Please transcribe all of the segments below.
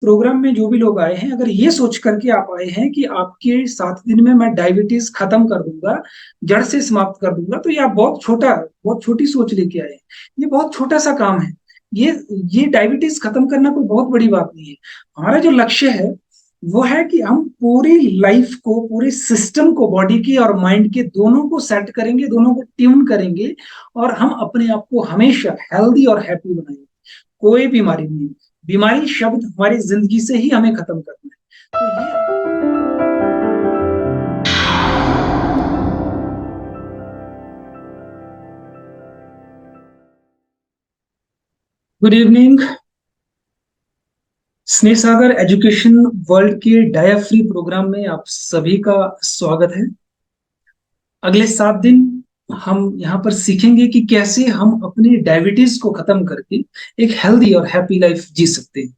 Programme में जो भी लोग आए हैं, अगर ये सोच करके आप आए हैं कि आपके 7 दिन में मैं डायबिटीज खत्म कर दूंगा, जड़ से समाप्त कर दूंगा, तो ये आप बहुत छोटी सोच लेके आए हैं। ये बहुत छोटा सा काम है। ये ये डायबिटीज खत्म करना कोई बहुत बड़ी बात नहीं है। हमारा जो लक्ष्य है वो है कि हम पूरी लाइफ को, पूरे सिस्टम को, बॉडी की और माइंड के दोनों को सेट करेंगे, दोनों को ट्यून करेंगे, और हम अपने आप को हमेशा हेल्दी और हैप्पी बनाएंगे। कोई बीमारी नहीं, बीमारी शब्द हमारी जिंदगी से ही हमें खत्म करना है। तो ये गुड इवनिंग। स्नेह सागर एजुकेशन वर्ल्ड के डाया फ्री प्रोग्राम में आप सभी का स्वागत है। अगले 7 दिन हम यहाँ पर सीखेंगे कि कैसे हम अपनी डायबिटीज को खत्म करके एक हेल्दी और हैप्पी लाइफ जी सकते हैं।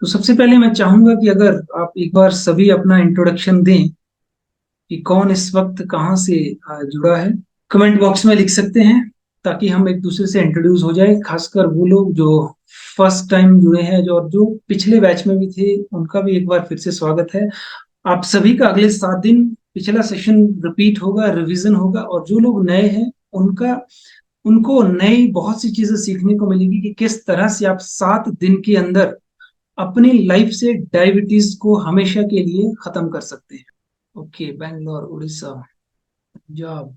तो सबसे पहले मैं चाहूंगा कि अगर आप एक बार सभी अपना इंट्रोडक्शन दें कि कौन इस वक्त कहाँ से जुड़ा है। कमेंट बॉक्स में लिख सकते हैं ताकि हम एक दूसरे से इंट्रोड्यूस हो जाए, खासकर वो लोग जो फर्स्ट टाइम जुड़े हैं, जो पिछले बैच में भी थे, उनका भी एक बार फिर से स्वागत है। आप सभी का अगले 7 दिन पिछला सेशन रिपीट होगा, रिवीजन होगा, और जो लोग नए हैं उनको नई बहुत सी चीजें सीखने को मिलेगी कि किस तरह से आप 7 दिन के अंदर अपनी लाइफ से डायबिटीज को हमेशा के लिए खत्म कर सकते हैं। Okay, Bangalore, Orissa, Punjab,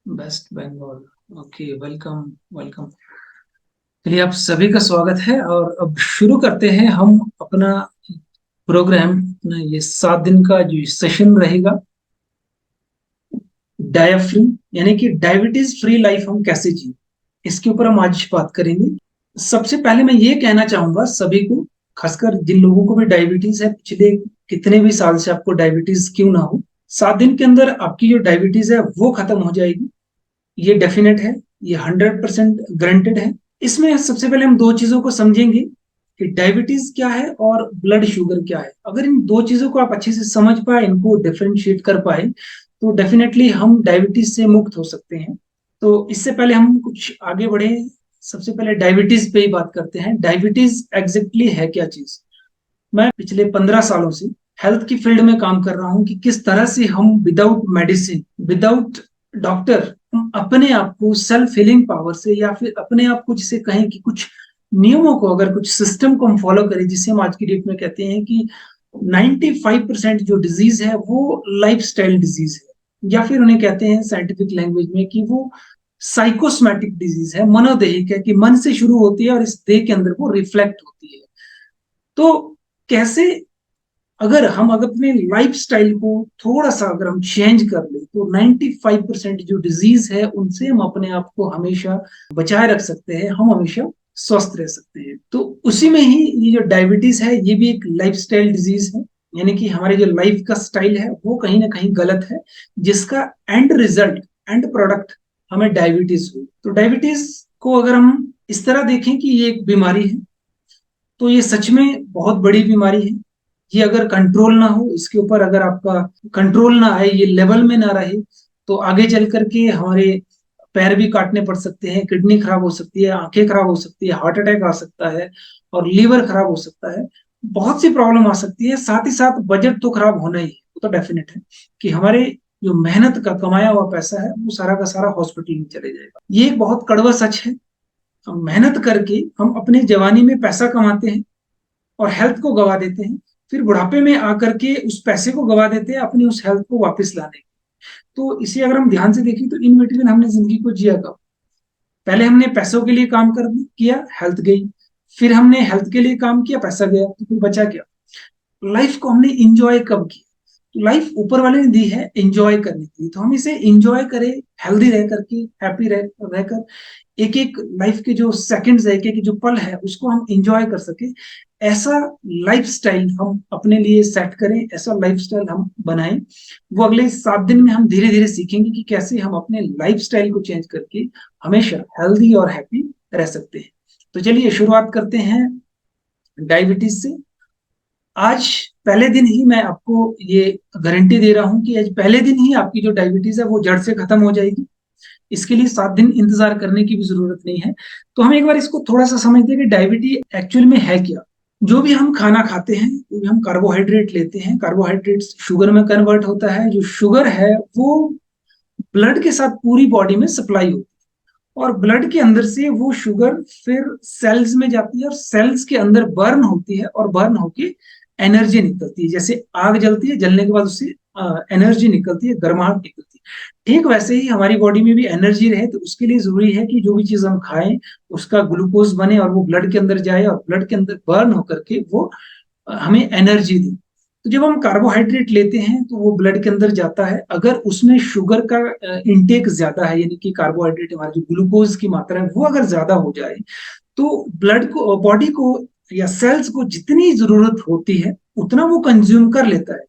West Bengal. Okay, welcome welcome. चलिए, आप सभी का स्वागत है और अब शुरू करते हैं हम अपना प्रोग्राम। ये 7 दिन का जो सेशन रहेगा, डाया फ्री, यानी कि डायबिटीज फ्री लाइफ हम कैसे जिए, इसके ऊपर हम आज बात करेंगे। सबसे पहले मैं ये कहना चाहूंगा सभी को, खासकर जिन लोगों को भी डायबिटीज है, पिछले कितने भी साल से आपको डायबिटीज क्यों ना हो, 7 दिन के अंदर आपकी जो डायबिटीज है वो खत्म हो जाएगी। ये डेफिनेट है, ये 100% ग्रांटेड है। इसमें सबसे पहले हम दो चीजों को समझेंगे कि डायबिटीज क्या है और ब्लड शुगर क्या है। अगर इन दो चीजों को आप अच्छे से समझ पाए, इनको डिफरेंशिएट कर पाए, तो डेफिनेटली हम डायबिटीज से मुक्त हो सकते हैं। तो इससे पहले हम कुछ आगे बढ़े, सबसे पहले डायबिटीज पे ही बात करते हैं। डायबिटीज एग्जैक्टली है क्या चीज। मैं पिछले 15 सालों से हेल्थ की फील्ड में काम कर रहा हूं कि किस तरह से हम विदाउट मेडिसिन, विदाउट डॉक्टर, हम अपने आप को सेल्फ हीलिंग पावर से, या फिर अपने आप को जिसे कहें कि कुछ नियमों को, अगर कुछ सिस्टम को हम फॉलो करें, जिसे हम आज की डेट में कहते हैं कि 95% जो डिजीज है वो लाइफस्टाइल डिजीज है, या फिर उन्हें कहते हैं साइंटिफिक लैंग्वेज में कि वो साइकोसोमैटिक डिजीज है, मनोदैहिक है, कि मन से शुरू होती है और इस देह के अंदर वो रिफ्लेक्ट होती है। तो कैसे, अगर अपने लाइफ स्टाइल को थोड़ा सा अगर हम चेंज कर ले, तो 95% जो डिजीज है उनसे हम अपने आप को हमेशा बचाए रख सकते हैं, हम हमेशा स्वस्थ रह सकते हैं। तो उसी में ही ये जो डायबिटीज है, ये भी एक लाइफ स्टाइल डिजीज है, यानी कि हमारे जो लाइफ का स्टाइल है वो कहीं ना कहीं गलत है, जिसका एंड रिजल्ट, एंड प्रोडक्ट हमें डायबिटीज हो। तो डायबिटीज को अगर हम इस तरह देखें कि ये एक बीमारी है, तो ये सच में बहुत बड़ी बीमारी है। ये अगर कंट्रोल ना हो, इसके ऊपर अगर आपका कंट्रोल ना आए, ये लेवल में ना रहे, तो आगे चल करके हमारे पैर भी काटने पड़ सकते हैं, किडनी खराब हो सकती है, आंखें खराब हो सकती है, हार्ट अटैक आ सकता है, और लीवर खराब हो सकता है। बहुत सी प्रॉब्लम आ सकती है। साथ ही साथ बजट तो खराब होना ही है, वो तो डेफिनेट है कि हमारे जो मेहनत का कमाया हुआ पैसा है वो सारा का सारा हॉस्पिटल में चले जाएगा। ये एक बहुत कड़वा सच है। हम मेहनत करके हम अपने जवानी में पैसा कमाते हैं और हेल्थ को गवा देते हैं, फिर बुढ़ापे में आकर के उस पैसे को गवा देते हैं अपनी उस हेल्थ को वापस लाने की। तो इसे अगर हम ध्यान से देखें, तो इन बिटवीन हमने जिंदगी को जिया कब। पहले हमने पैसों के लिए काम कर किया, हेल्थ गई, फिर हमने हेल्थ के लिए काम किया, पैसा गया, तो फिर बचा क्या। लाइफ को हमने इंजॉय कब किया। तो लाइफ ऊपर वाले ने दी है इंजॉय करने के लिए, तो हम इसे इंजॉय करें, हेल्दी रह करके, हैप्पी रहकर एक एक लाइफ के जो सेकंड्स है, एक एक जो पल है, उसको हम इंजॉय कर सके। ऐसा लाइफस्टाइल हम अपने लिए सेट करें, ऐसा लाइफस्टाइल हम बनाएं। वो अगले 7 दिन में हम धीरे धीरे सीखेंगे कि कैसे हम अपने लाइफस्टाइल को चेंज करके हमेशा हेल्दी और हैप्पी रह सकते हैं। तो चलिए शुरुआत करते हैं डायबिटीज से। आज पहले दिन ही मैं आपको ये गारंटी दे रहा हूं कि आज पहले दिन ही आपकी जो डायबिटीज है वो जड़ से खत्म हो जाएगी। इसके लिए 7 दिन इंतजार करने की भी जरूरत नहीं है। तो हम एक बार इसको थोड़ा सा समझते हैं कि डायबिटीज एक्चुअल में है क्या। जो भी हम खाना खाते हैं, जो भी हम कार्बोहाइड्रेट लेते हैं, कार्बोहाइड्रेट शुगर में कन्वर्ट होता है। जो शुगर है वो ब्लड के साथ पूरी बॉडी में सप्लाई होती है, और ब्लड के अंदर से वो शुगर फिर सेल्स में जाती है, और सेल्स के अंदर बर्न होती है, और बर्न होके एनर्जी निकलती है। जैसे आग जलती है, जलने के बाद उससे एनर्जी निकलती है, गर्माहट निकलती है। ठीक वैसे ही हमारी बॉडी में भी एनर्जी रहे, तो उसके लिए जरूरी है कि जो भी चीज हम खाएं उसका ग्लूकोज बने और वो ब्लड के अंदर जाए, और ब्लड के अंदर बर्न होकर के वो हमें एनर्जी दे। तो जब हम कार्बोहाइड्रेट लेते हैं तो वो ब्लड के अंदर जाता है। अगर उसमें शुगर का इंटेक ज्यादा है, यानी कि कार्बोहाइड्रेट हमारे जो ग्लूकोज की मात्रा है वो अगर ज्यादा हो जाए, तो ब्लड को, बॉडी को या सेल्स को जितनी जरूरत होती है उतना वो कंज्यूम कर लेता है।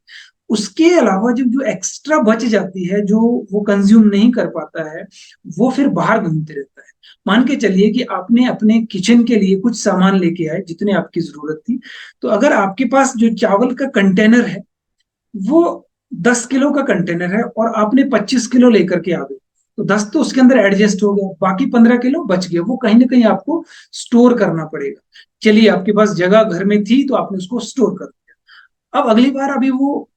उसके अलावा जब जो एक्स्ट्रा बच जाती है, जो वो कंज्यूम नहीं कर पाता है, वो फिर बाहर घूमते रहता है। मान के चलिए कि आपने अपने किचन के लिए कुछ सामान लेके आए जितने आपकी जरूरत थी। तो अगर आपके पास जो चावल का कंटेनर है वो 10 किलो का कंटेनर है, और आपने 25 किलो लेकर के आ गए, तो 10 तो उसके अंदर एडजस्ट हो गया, बाकी 15 किलो बच गया। वो कहीं ना कहीं आपको स्टोर करना पड़ेगा। चलिए, आपके पास जगह घर में थी तो आपने उसको स्टोर कर दिया। अब अगली बार अभी वो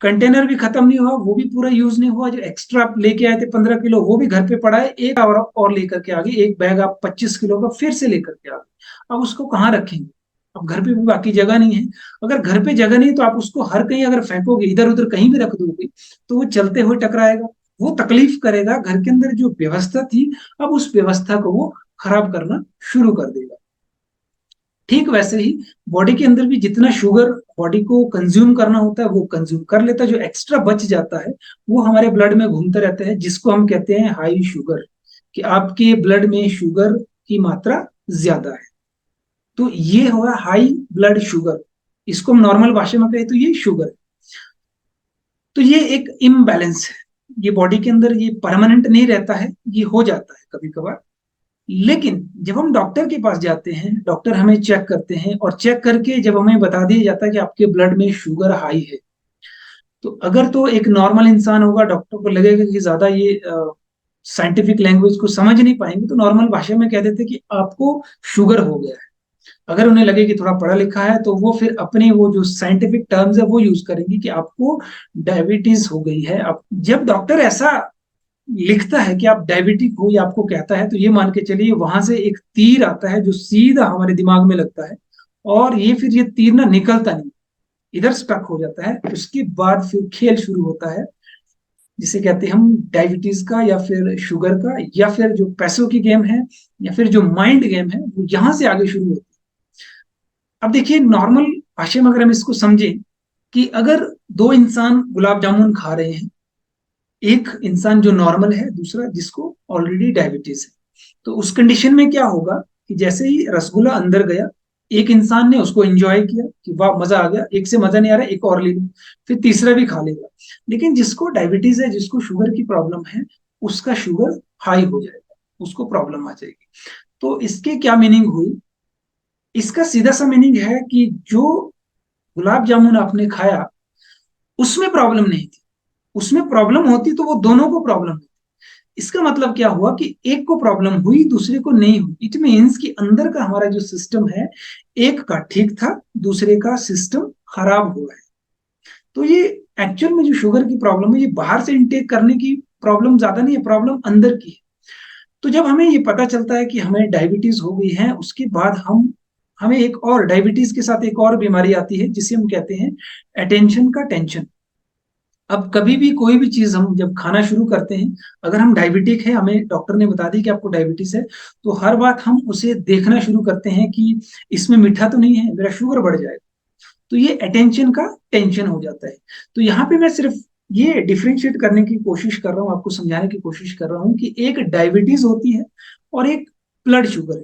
कंटेनर भी खत्म नहीं हुआ, वो भी पूरा यूज नहीं हुआ, जो एक्स्ट्रा आप लेके आए थे 15 किलो वो भी घर पे पड़ा है, एक और लेकर के आ गए, एक बैग आप 25 किलो का फिर से लेकर के आ गए। अब उसको कहाँ रखेंगे? अब घर पे भी बाकी जगह नहीं है। अगर घर पे जगह नहीं तो आप उसको हर कहीं अगर फेंकोगे, इधर उधर कहीं भी रख दोगे, तो वो चलते हुए टकराएगा, वो तकलीफ करेगा। घर के अंदर जो व्यवस्था थी, अब उस व्यवस्था को वो खराब करना शुरू कर देगा। ठीक वैसे ही बॉडी के अंदर भी जितना शुगर बॉडी को कंज्यूम करना होता है वो कंज्यूम कर लेता है। जो एक्स्ट्रा बच जाता है वो हमारे ब्लड में घूमता रहता है, जिसको हम कहते हैं हाई शुगर, कि आपके ब्लड में शुगर की मात्रा ज्यादा है। तो ये हुआ हाई ब्लड शुगर। इसको हम नॉर्मल भाषा में कहें तो ये शुगर है। तो ये एक इम्बैलेंस है। ये बॉडी के अंदर ये परमानेंट नहीं रहता है, ये हो जाता है कभी कभार। लेकिन जब हम डॉक्टर के पास जाते हैं, डॉक्टर हमें चेक करते हैं, और चेक करके जब हमें बता दिया जाता है कि आपके ब्लड में शुगर हाई है, तो अगर तो एक नॉर्मल इंसान होगा, डॉक्टर को लगेगा कि ज्यादा ये साइंटिफिक लैंग्वेज को समझ नहीं पाएंगे, तो नॉर्मल भाषा में कह देते हैं कि आपको शुगर हो गया है। अगर उन्हें लगे कि थोड़ा पढ़ा लिखा है, तो वो फिर अपने वो जो साइंटिफिक टर्म्स है वो यूज करेंगे कि आपको डायबिटीज हो गई है। अब जब डॉक्टर ऐसा लिखता है कि आप डायबिटिक हो, या आपको कहता है, तो ये मान के चलिए वहां से एक तीर आता है जो सीधा हमारे दिमाग में लगता है, और ये फिर ये तीर ना निकलता नहीं, इधर स्टक हो जाता है। उसके बाद फिर खेल शुरू होता है, जिसे कहते हैं हम डायबिटीज का, या फिर शुगर का, या फिर जो पैसों की गेम है, या फिर जो माइंड गेम है, वो यहां से आगे शुरू होती है। अब देखिए, नॉर्मल भाषा में अगर हम इसको समझें कि अगर दो इंसान गुलाब जामुन खा रहे हैं, एक इंसान जो नॉर्मल है, दूसरा जिसको ऑलरेडी डायबिटीज है, तो उस कंडीशन में क्या होगा कि जैसे ही रसगुल्ला अंदर गया, एक इंसान ने उसको एंजॉय किया कि वाह मजा आ गया, एक से मजा नहीं आ रहा, एक और ले लो, फिर तीसरा भी खा लेगा। लेकिन जिसको डायबिटीज है, जिसको शुगर की प्रॉब्लम है, उसका शुगर हाई हो जाएगा, उसको प्रॉब्लम आ जाएगी। तो इसके क्या मीनिंग हुई? इसका सीधा सा मीनिंग है कि जो गुलाब जामुन आपने खाया उसमें प्रॉब्लम नहीं थी, उसमें प्रॉब्लम होती तो वो दोनों को प्रॉब्लम होती। इसका मतलब क्या हुआ कि एक को प्रॉब्लम हुई, दूसरे को नहीं हुई। इट मीन्स कि अंदर का हमारा जो सिस्टम है, एक का ठीक था, दूसरे का सिस्टम खराब हुआ है। तो ये एक्चुअल में जो शुगर की प्रॉब्लम है, ये बाहर से इंटेक करने की प्रॉब्लम ज्यादा नहीं है, प्रॉब्लम अंदर की है। तो जब हमें ये पता चलता है कि हमें डायबिटीज हो गई है, उसके बाद हमें एक और डायबिटीज के साथ एक और बीमारी आती है, जिसे हम कहते हैं अटेंशन का टेंशन। अब कभी भी कोई भी चीज हम जब खाना शुरू करते हैं, अगर हम डायबिटिक है, हमें डॉक्टर ने बता दी कि आपको डायबिटीज है, तो हर बात हम उसे देखना शुरू करते हैं कि इसमें मीठा तो नहीं है, मेरा शुगर बढ़ जाएगा। तो ये अटेंशन का टेंशन हो जाता है। तो यहाँ पे मैं सिर्फ ये डिफ्रेंशिएट करने की कोशिश कर रहा हूँ, आपको समझाने की कोशिश कर रहा हूँ कि एक डायबिटीज होती है और एक ब्लड शुगर है।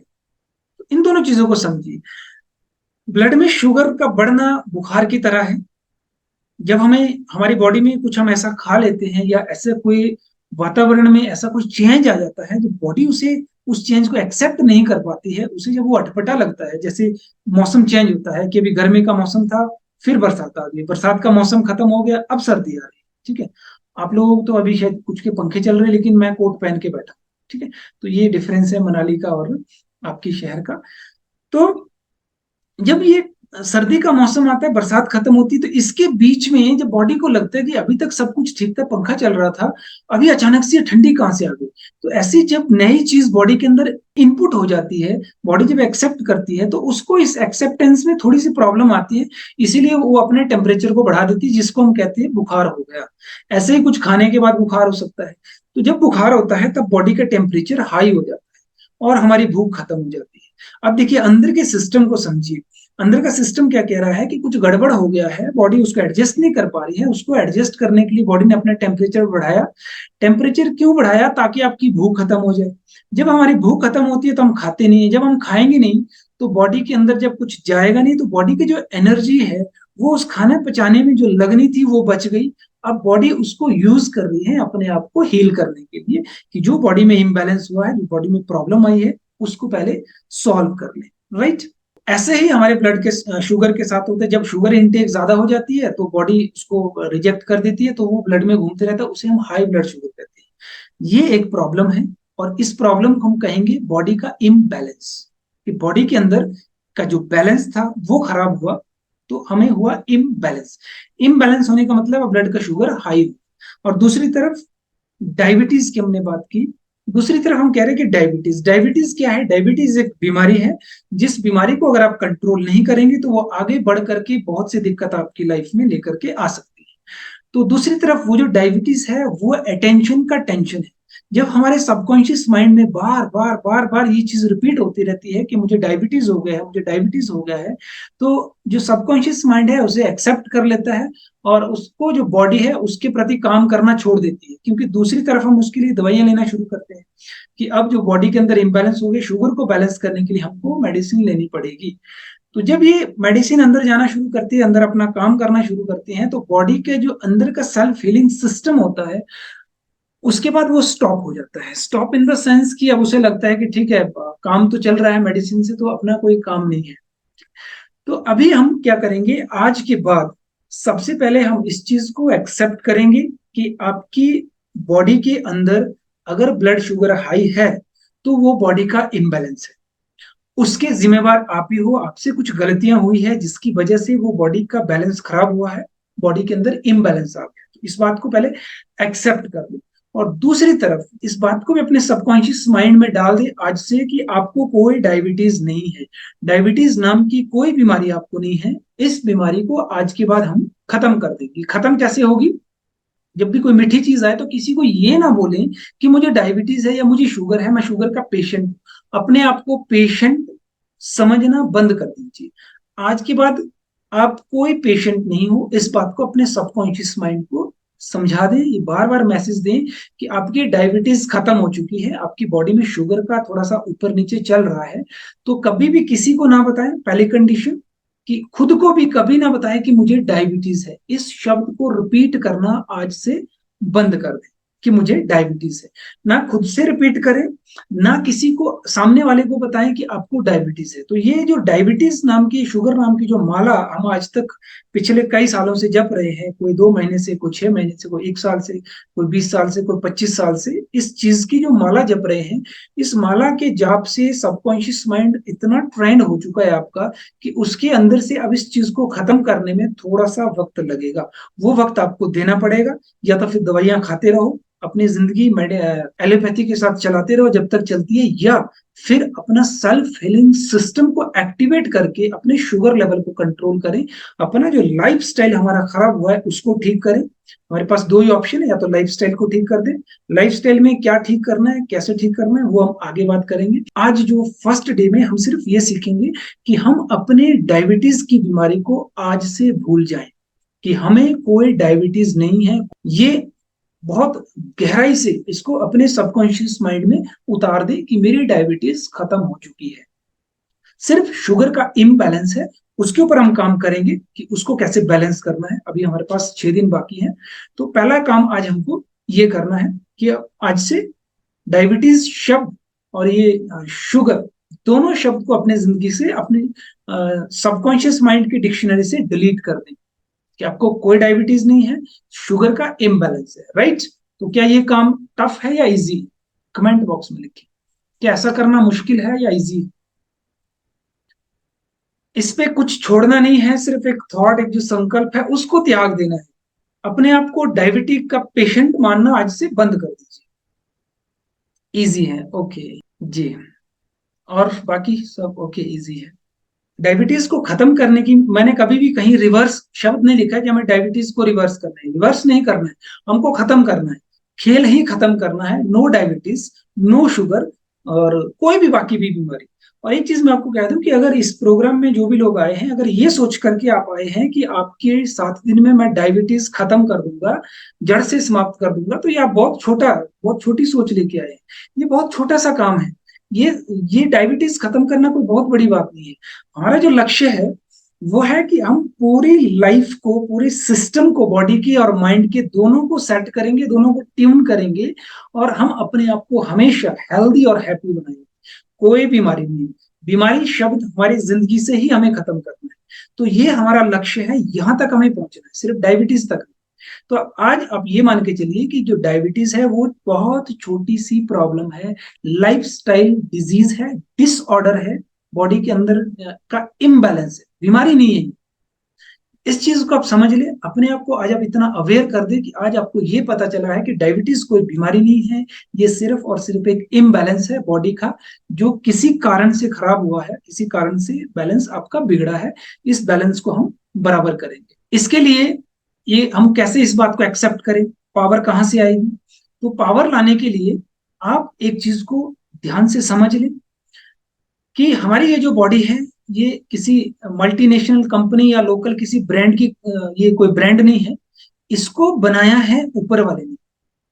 तो इन दोनों चीजों को समझिए। ब्लड में शुगर का बढ़ना बुखार की तरह है। जब हमें हमारी बॉडी में कुछ हम ऐसा खा लेते हैं, या ऐसे कोई वातावरण में ऐसा कुछ चेंज आ जाता है, जो बॉडी उसे उस चेंज को एक्सेप्ट नहीं कर पाती है, उसे जब वो अटपटा लगता है, जैसे मौसम चेंज होता है कि अभी गर्मी का मौसम था, फिर बरसात आ गई, बरसात का मौसम खत्म हो गया, अब सर्दी आ रही है। ठीक है, आप लोग तो अभी शायद कुछ के पंखे चल रहे हैं, लेकिन मैं कोट पहन के बैठा हूँ। ठीक है, तो ये डिफरेंस है मनाली का और आपकी शहर का। तो जब ये सर्दी का मौसम आता है, बरसात खत्म होती है, तो इसके बीच में जब बॉडी को लगता है कि अभी तक सब कुछ ठीक था, पंखा चल रहा था, अभी अचानक से ठंडी कहाँ से आ गई। तो ऐसी जब नई चीज बॉडी के अंदर इनपुट हो जाती है, बॉडी जब एक्सेप्ट करती है, तो उसको इस एक्सेप्टेंस में थोड़ी सी प्रॉब्लम आती है, इसीलिए वो अपने टेम्परेचर को बढ़ा देती है, जिसको हम कहते हैं बुखार हो गया। ऐसे ही कुछ खाने के बाद बुखार हो सकता है। तो जब बुखार होता है तब बॉडी का टेम्परेचर हाई हो जाता है और हमारी भूख खत्म हो जाती है। अब देखिए अंदर के सिस्टम को समझिए। अंदर का सिस्टम क्या कह रहा है कि कुछ गड़बड़ हो गया है, बॉडी उसको एडजस्ट नहीं कर पा रही है। उसको एडजस्ट करने के लिए बॉडी ने अपना टेम्परेचर बढ़ाया। टेम्परेचर क्यों बढ़ाया? ताकि आपकी भूख खत्म हो जाए। जब हमारी भूख खत्म होती है तो हम खाते नहीं है। जब हम खाएंगे नहीं तो बॉडी के अंदर जब कुछ जाएगा नहीं, तो बॉडी की जो एनर्जी है वो उस खाने पचाने में जो लगनी थी वो बच गई। अब बॉडी उसको यूज कर रही है अपने आप को हील करने के लिए, कि जो बॉडी में इम्बैलेंस हुआ है, जो बॉडी में प्रॉब्लम आई है, उसको पहले सॉल्व कर ले। राइट। ऐसे ही हमारे ब्लड के शुगर के साथ होता है। जब शुगर इनटेक ज्यादा हो जाती है तो बॉडी उसको रिजेक्ट कर देती है, तो वो ब्लड में घूमते रहता है, उसे हम हाई ब्लड शुगर कहते हैं। ये एक प्रॉब्लम है, और इस प्रॉब्लम को हम कहेंगे बॉडी का इम्बैलेंस। कि बॉडी के अंदर का जो बैलेंस था वो खराब हुआ, तो हमें हुआ इम्बैलेंस। इम्बैलेंस होने का मतलब ब्लड का शुगर हाई हो। और दूसरी तरफ डायबिटीज की हमने बात की। दूसरी तरफ हम कह रहे हैं कि डायबिटीज, डायबिटीज क्या है? डायबिटीज एक बीमारी है, जिस बीमारी को अगर आप कंट्रोल नहीं करेंगे तो वो आगे बढ़ करके बहुत सी दिक्कत आपकी लाइफ में लेकर के आ सकती है। तो दूसरी तरफ वो जो डायबिटीज है वो अटेंशन का टेंशन है। जब हमारे सबकॉन्शियस माइंड में बार बार बार बार ये चीज रिपीट होती रहती है कि मुझे डायबिटीज हो गया है, मुझे डायबिटीज हो गया है, तो जो सबकॉन्शियस माइंड है उसे एक्सेप्ट कर लेता है, और उसको जो बॉडी है उसके प्रति काम करना छोड़ देती है। क्योंकि दूसरी तरफ हम उसके लिए दवाइयां लेना शुरू करते हैं कि अब जो बॉडी के अंदर इंबैलेंस हो गई, शुगर को बैलेंस करने के लिए हमको मेडिसिन लेनी पड़ेगी। तो जब ये मेडिसिन अंदर जाना शुरू करती है, अंदर अपना काम करना शुरू करती है, तो बॉडी के जो अंदर का सेल्फ हीलिंग सिस्टम होता है, उसके बाद वो स्टॉप हो जाता है। स्टॉप इन द सेंस कि अब उसे लगता है कि ठीक है, काम तो चल रहा है मेडिसिन से, तो अपना कोई काम नहीं है। तो अभी हम क्या करेंगे आज के बाद? सबसे पहले हम इस चीज को एक्सेप्ट करेंगे कि आपकी बॉडी के अंदर अगर ब्लड शुगर हाई है तो वो बॉडी का इम्बैलेंस है। उसके जिम्मेवार आप ही हो। आपसे कुछ गलतियां हुई है जिसकी वजह से वो बॉडी का बैलेंस खराब हुआ है, बॉडी के अंदर इम्बैलेंस आ गया। तो इस बात को पहले एक्सेप्ट कर लो। और दूसरी तरफ इस बात को भी अपने सबकॉन्शियस माइंड में डाल दे आज से कि आपको कोई डायबिटीज नहीं है। डायबिटीज नाम की कोई बीमारी आपको नहीं है। इस बीमारी को आज के बाद हम खत्म कर देंगे। खत्म कैसे होगी? जब भी कोई मीठी चीज आए तो किसी को ये ना बोलें कि मुझे डायबिटीज है या मुझे शुगर है, मैं शुगर का पेशेंट हूं। अपने आप को पेशेंट समझना बंद कर दीजिए। आज के बाद आप कोई पेशेंट नहीं हो। इस बात को अपने सबकॉन्शियस माइंड को समझा दें, ये बार बार मैसेज दें कि आपकी डायबिटीज खत्म हो चुकी है, आपकी बॉडी में शुगर का थोड़ा सा ऊपर नीचे चल रहा है। तो कभी भी किसी को ना बताएं। पहली कंडीशन कि खुद को भी कभी ना बताएं कि मुझे डायबिटीज है। इस शब्द को रिपीट करना आज से बंद कर दें कि मुझे डायबिटीज है। ना खुद से रिपीट करें, ना किसी को सामने वाले को बताएं कि आपको डायबिटीज है। तो ये जो डायबिटीज नाम की, शुगर नाम की जो माला हम आज तक पिछले कई सालों से जप रहे हैं, कोई 2 महीने से, कोई 6 महीने से, कोई 1 साल से, कोई 20 साल से, कोई 25 साल से, इस चीज की जो माला जप रहे हैं, इस माला के जाप से सबकॉन्शियस माइंड इतना ट्रेंड हो चुका है आपका कि उसके अंदर से अब इस चीज को खत्म करने में थोड़ा सा वक्त लगेगा। वो वक्त आपको देना पड़ेगा। या तो फिर दवाइयां खाते रहो, अपनी जिंदगी एलोपैथी के साथ चलाते रहो जब तक चलती है, या फिर अपना सेल्फ हीलिंग सिस्टम को एक्टिवेट करके अपने शुगर लेवल को कंट्रोल करें। अपना जो लाइफ स्टाइल हमारा खराब हुआ है उसको ठीक करें। हमारे पास दो ही ऑप्शन है, या तो लाइफ स्टाइल को ठीक कर दें। लाइफ स्टाइल में क्या ठीक करना है, कैसे ठीक करना है, वो हम आगे बात करेंगे। आज जो फर्स्ट डे में हम सिर्फ ये सीखेंगे कि हम अपने डायबिटीज की बीमारी को आज से भूल जाएं, कि हमें कोई डायबिटीज नहीं है। ये बहुत गहराई से इसको अपने सबकॉन्शियस माइंड में उतार दे कि मेरी डायबिटीज खत्म हो चुकी है। सिर्फ शुगर का इम्बैलेंस है, उसके ऊपर हम काम करेंगे कि उसको कैसे बैलेंस करना है। अभी हमारे पास 6 दिन बाकी है। तो पहला काम आज हमको ये करना है कि आज से डायबिटीज शब्द और ये शुगर दोनों शब्द को अपने जिंदगी से, अपने सबकॉन्शियस माइंड की डिक्शनरी से डिलीट कर दें कि आपको कोई डायबिटीज नहीं है, शुगर का इम्बैलेंस है। राइट। तो क्या ये काम टफ है या इजी? कमेंट बॉक्स में लिखिए। क्या ऐसा करना मुश्किल है या इजी? इस पे कुछ छोड़ना नहीं है, सिर्फ एक थॉट, एक जो संकल्प है उसको त्याग देना है। अपने आप को डायबिटीज का पेशेंट मानना आज से बंद कर दीजिए। इजी है, ओके जी। और बाकी सब ओके, इजी है। डायबिटीज को खत्म करने की मैंने कभी भी कहीं रिवर्स शब्द नहीं लिखा है कि हमें डायबिटीज को रिवर्स करना है। रिवर्स नहीं करना है, हमको खत्म करना है। खेल ही खत्म करना है। नो डायबिटीज, नो शुगर, और कोई भी बाकी भी बीमारी। और एक चीज मैं आपको कह दूं कि अगर इस प्रोग्राम में जो भी लोग आए हैं, अगर ये सोच करके आप आए हैं कि आपके 7 दिन में मैं डायबिटीज खत्म कर दूंगा, जड़ से समाप्त कर दूंगा, तो ये आप बहुत छोटी सोच लेके आए हैं। ये बहुत छोटा सा काम है। ये ये डायबिटीज खत्म करना कोई बहुत बड़ी बात नहीं है। हमारा जो लक्ष्य है वो है कि हम पूरी लाइफ को, पूरे सिस्टम को, बॉडी की और माइंड के दोनों को सेट करेंगे, दोनों को ट्यून करेंगे, और हम अपने आप को हमेशा हेल्दी और हैप्पी बनाएंगे। कोई बीमारी नहीं। बीमारी शब्द हमारी जिंदगी से ही हमें खत्म करना है। तो ये हमारा लक्ष्य है, यहां तक हमें पहुंचना है, सिर्फ डायबिटीज तक। तो आज आप ये मान के चलिए कि जो डायबिटीज है वो बहुत छोटी सी प्रॉब्लम है, लाइफस्टाइल डिजीज है, डिसऑर्डर है, बॉडी के अंदर का इम्बैलेंस है, बीमारी नहीं है। इस चीज को आप समझ ले, अपने आप को आज आप इतना अवेयर कर दे कि आज आपको ये पता चला है कि डायबिटीज कोई बीमारी नहीं है। ये सिर्फ और सिर्फ एक इम्बैलेंस है बॉडी का, जो किसी कारण से खराब हुआ है, किसी कारण से बैलेंस आपका बिगड़ा है। इस बैलेंस को हम बराबर करेंगे। इसके लिए ये हम कैसे इस बात को एक्सेप्ट करें, पावर कहाँ से आएगी? तो पावर लाने के लिए आप एक चीज को ध्यान से समझ लें कि हमारी ये जो बॉडी है, ये किसी मल्टीनेशनल कंपनी या लोकल किसी ब्रांड की, ये कोई ब्रांड नहीं है। इसको बनाया है ऊपर वाले ने।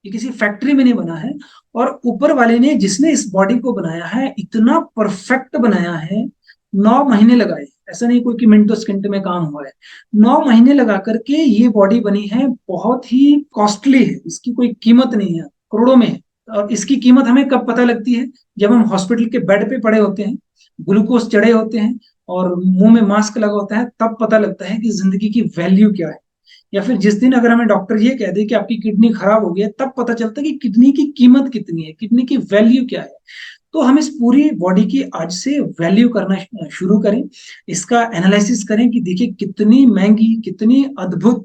ये किसी फैक्ट्री में नहीं बना है। और ऊपर वाले ने, जिसने इस बॉडी को बनाया है, इतना परफेक्ट बनाया है। 9 महीने लगाए, ऐसा नहीं कोई कि मिनटों सेकंड में काम हुआ है। 9 महीने लगा करके ये बॉडी बनी है। बहुत ही कॉस्टली है, इसकी कोई कीमत नहीं है, करोड़ों में है। और इसकी कीमत हमें कब पता लगती है? जब हम हॉस्पिटल के बेड पे पड़े होते हैं, ग्लूकोज चढ़े होते हैं, और मुंह में मास्क लगा होता है, तब पता लगता है कि जिंदगी की वैल्यू क्या है। या फिर जिस दिन अगर हमें डॉक्टर ये कह दे कि आपकी किडनी खराब हो गई है, तब पता चलता है कि किडनी की कीमत कितनी है, किडनी की वैल्यू क्या है। तो हम इस पूरी बॉडी की आज से वैल्यू करना शुरू करें। इसका एनालिसिस करें कि देखिए कितनी महंगी, कितनी अद्भुत,